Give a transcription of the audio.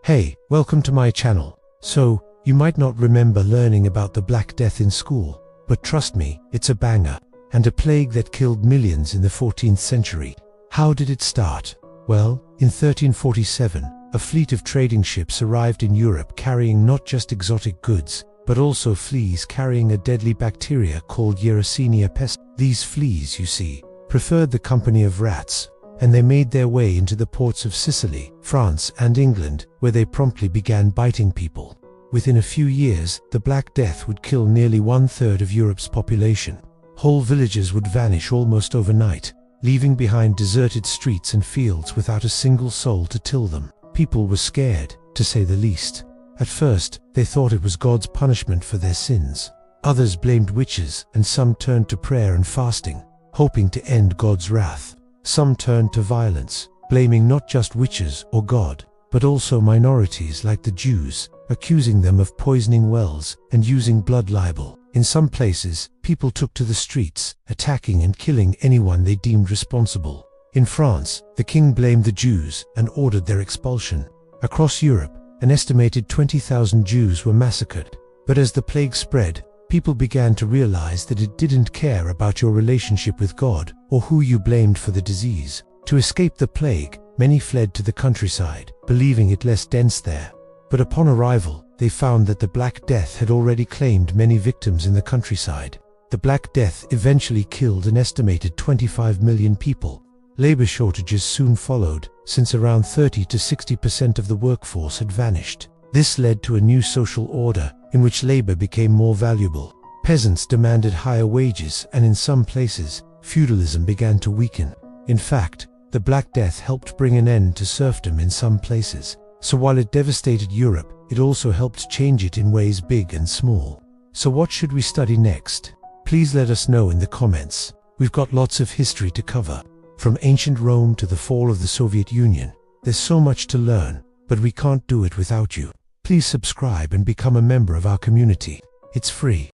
Hey, welcome to my channel. So, you might not remember learning about the Black Death in school, but trust me, it's a banger, and a plague that killed millions in the 14th century. How did it start? Well, in 1347, a fleet of trading ships arrived in Europe carrying not just exotic goods, but also fleas carrying a deadly bacteria called Yersinia pestis. These fleas, you see, preferred the company of rats, and they made their way into the ports of Sicily, France, and England, where they promptly began biting people. Within a few years, the Black Death would kill nearly 1/3 of Europe's population. Whole villages would vanish almost overnight, leaving behind deserted streets and fields without a single soul to till them. People were scared, to say the least. At first, they thought it was God's punishment for their sins. Others blamed witches, and some turned to prayer and fasting, hoping to end God's wrath. Some turned to violence, blaming not just witches or God, but also minorities like the Jews, accusing them of poisoning wells and using blood libel. In some places, people took to the streets, attacking and killing anyone they deemed responsible. In France, the king blamed the Jews and ordered their expulsion. Across Europe, an estimated 20,000 Jews were massacred. But as the plague spread, people began to realize that it didn't care about your relationship with God or who you blamed for the disease. To escape the plague, many fled to the countryside, believing it less dense there. But upon arrival, they found that the Black Death had already claimed many victims in the countryside. The Black Death eventually killed an estimated 25 million people. Labor shortages soon followed, since around 30 to 60% of the workforce had vanished. This led to a new social order, in which labor became more valuable. Peasants demanded higher wages, and in some places, feudalism began to weaken. In fact, the Black Death helped bring an end to serfdom in some places. So while it devastated Europe, it also helped change it in ways big and small. So what should we study next? Please let us know in the comments. We've got lots of history to cover. From ancient Rome to the fall of the Soviet Union, there's so much to learn, but we can't do it without you. Please subscribe and become a member of our community. It's free.